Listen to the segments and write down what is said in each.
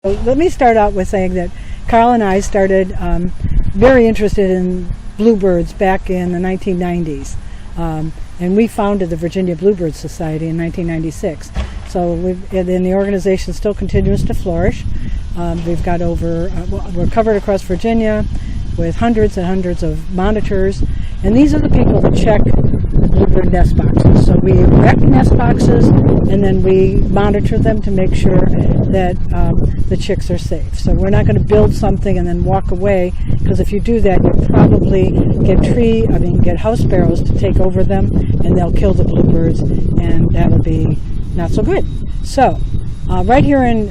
Let me start out with saying that Carl and I started very interested in bluebirds back in the 1990s. And we founded the Virginia Bluebird Society in 1996. So the organization still continues to flourish. We've got we're covered across Virginia with hundreds and hundreds of monitors. And these are the people that check the bluebird nest boxes. So we erect nest boxes and then we monitor them to make sure that the chicks are safe. So we're not going to build something and then walk away, because if you do that, you'll probably get house sparrows to take over them, and they'll kill the bluebirds, and that'll be not so good. So right here in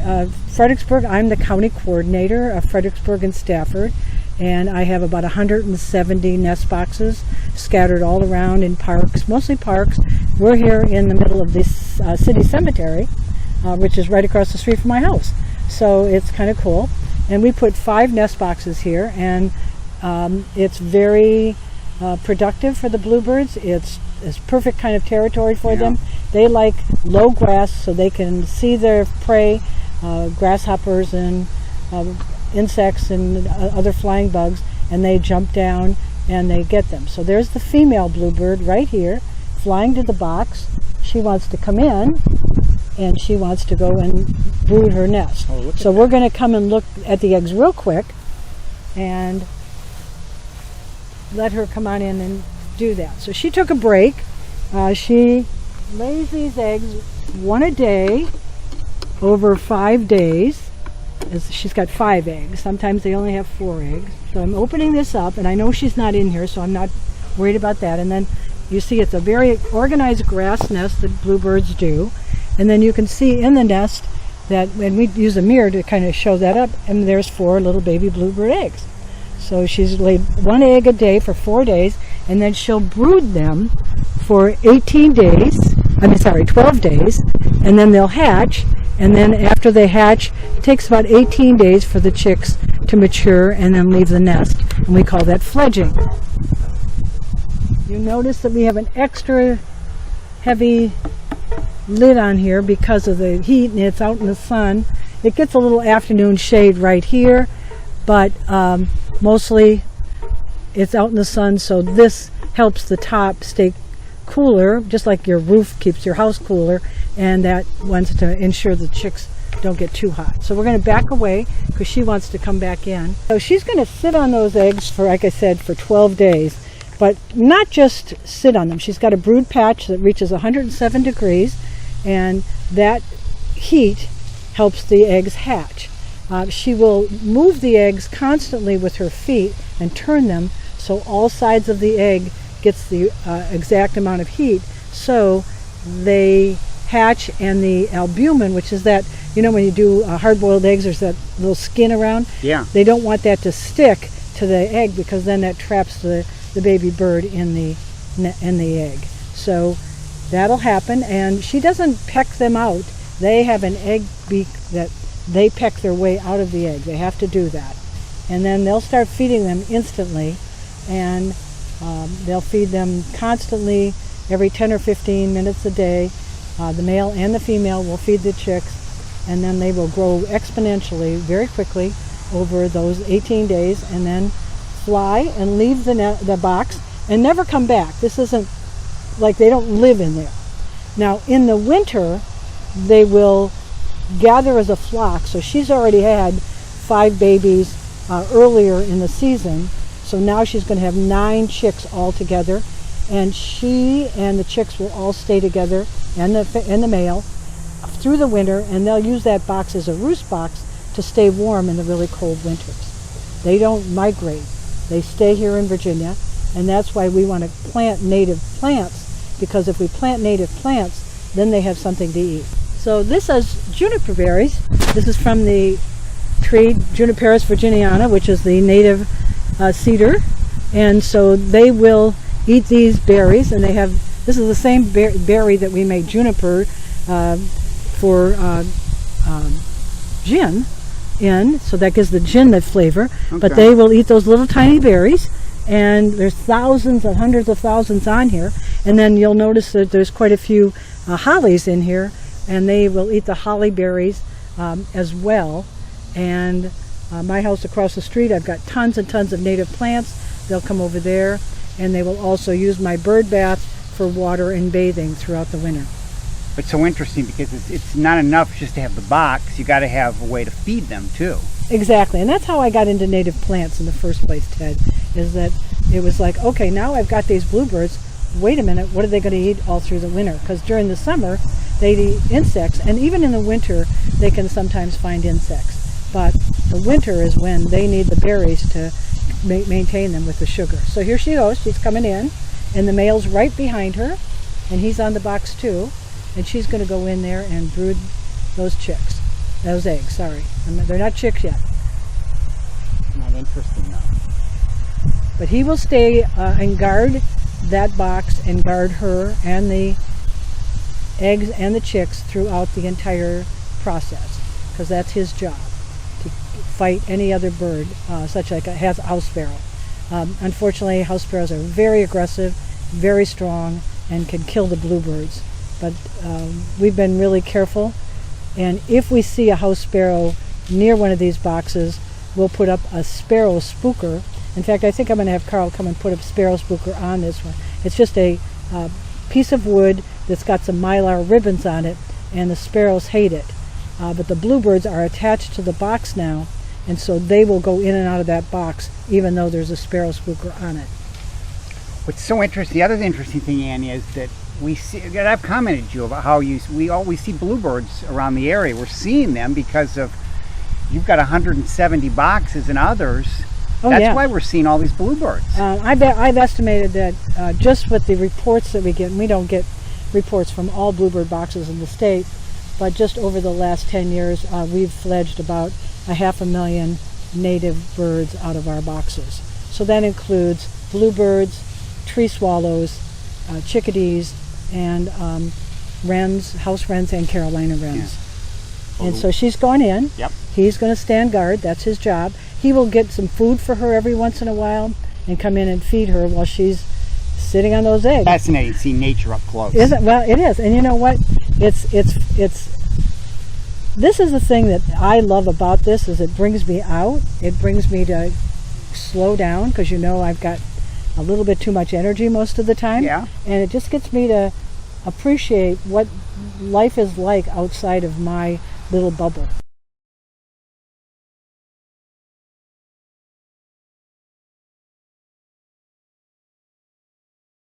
Fredericksburg, I'm the county coordinator of Fredericksburg and Stafford, and I have about 170 nest boxes scattered all around in parks, mostly parks. We're here in the middle of this city cemetery, which is right across the street from my house. So it's kind of cool. And we put 5 nest boxes here, and it's very productive for the bluebirds. It's perfect kind of territory for them. They like low grass so they can see their prey, grasshoppers and insects and other flying bugs, and they jump down and they get them. So there's the female bluebird right here flying to the box. She wants to come in and she wants to go and brood her nest. So we're going to come and look at the eggs real quick and let her come on in and do that. So she took a break. She lays these eggs one a day over 5 days. She's got 5 eggs. Sometimes they only have 4 eggs. So I'm opening this up, and I know she's not in here, so I'm not worried about that. And then you see it's a very organized grass nest that bluebirds do. And then you can see in the nest that when we use a mirror to kind of show that up, and there's 4 little baby bluebird eggs. So she's laid 1 egg a day for 4 days, and then she'll brood them for 12 days, and then they'll hatch. And then after they hatch, it takes about 18 days for the chicks to mature and then leave the nest. And we call that fledging. You notice that we have an extra heavy lid on here because of the heat, and it's out in the sun. It gets a little afternoon shade right here, but mostly it's out in the sun, so this helps the top stay cooler, just like your roof keeps your house cooler, and that wants to ensure the chicks don't get too hot. So we're going to back away because she wants to come back in. So she's going to sit on those eggs for, like I said, for 12 days, but not just sit on them. She's got a brood patch that reaches 107 degrees, and that heat helps the eggs hatch. She will move the eggs constantly with her feet and turn them so all sides of the egg gets the exact amount of heat, so they hatch, and the albumin, which is that, you know, when you do hard-boiled eggs, there's that little skin around. Yeah. They don't want that to stick to the egg because then that traps the baby bird in the egg. So that'll happen, and she doesn't peck them out. They have an egg beak that they peck their way out of the egg. They have to do that. And then they'll start feeding them instantly, and they'll feed them constantly every 10 or 15 minutes a day. The male and the female will feed the chicks, and then they will grow exponentially very quickly over those 18 days, and then fly and leave the box and never come back. This isn't like they don't live in there. Now in the winter they will gather as a flock. So she's already had 5 babies earlier in the season, so now she's going to have 9 chicks all together, and she and the chicks will all stay together, and the male, through the winter, and they'll use that box as a roost box to stay warm in the really cold winters. They don't migrate. They stay here in Virginia, and that's why we want to plant native plants, because if we plant native plants, then they have something to eat. So this is juniper berries. This is from the tree Juniperus virginiana, which is the native cedar, and so they will eat these berries, and this is the same berry that we made juniper for gin in, so that gives the gin the flavor. Okay. But they will eat those little tiny berries, and there's thousands and hundreds of thousands on here, and then you'll notice that there's quite a few hollies in here, and they will eat the holly berries as well. And my house across the street, I've got tons and tons of native plants. They'll come over there, and they will also use my bird bath for water and bathing throughout the winter. It's so interesting because it's not enough just to have the box. You got to have a way to feed them too. Exactly, and that's how I got into native plants in the first place, Ted, is that it was like, okay, now I've got these bluebirds, wait a minute, what are they going to eat all through the winter? Because during the summer, they eat insects, and even in the winter, they can sometimes find insects. But the winter is when they need the berries to maintain them with the sugar. So here she goes, she's coming in, and the male's right behind her, and he's on the box too, and she's going to go in there and brood those chicks. Those eggs, sorry. They're not chicks yet. Not interesting though. But he will stay and guard that box and guard her and the eggs and the chicks throughout the entire process, because that's his job, to fight any other bird, such like a house sparrow. Unfortunately, house sparrows are very aggressive, very strong, and can kill the bluebirds. But we've been really careful. And if we see a house sparrow near one of these boxes, we'll put up a sparrow spooker. In fact, I think I'm going to have Carl come and put a sparrow spooker on this one. It's just a piece of wood that's got some mylar ribbons on it, and the sparrows hate it. But the bluebirds are attached to the box now, and so they will go in and out of that box even though there's a sparrow spooker on it. What's so interesting, the other interesting thing, Ann, is that we see, I've commented to you about how we always see bluebirds around the area. We're seeing them because of, you've got 170 boxes and others. That's why we're seeing all these bluebirds. I've estimated that just with the reports that we get, and we don't get reports from all bluebird boxes in the state, but just over the last 10 years, we've fledged about 500,000 native birds out of our boxes. So that includes bluebirds, tree swallows, chickadees, and wrens, house wrens, and Carolina wrens. Yeah. And so she's gone in. Yep. He's going to stand guard. That's his job. He will get some food for her every once in a while and come in and feed her while she's sitting on those eggs. Fascinating to see nature up close. Isn't? Well, it is. And you know what? It's. This is the thing that I love about this, is it brings me out. It brings me to slow down, because I've got a little bit too much energy most of the time. Yeah. And it just gets me to appreciate what life is like outside of my little bubble.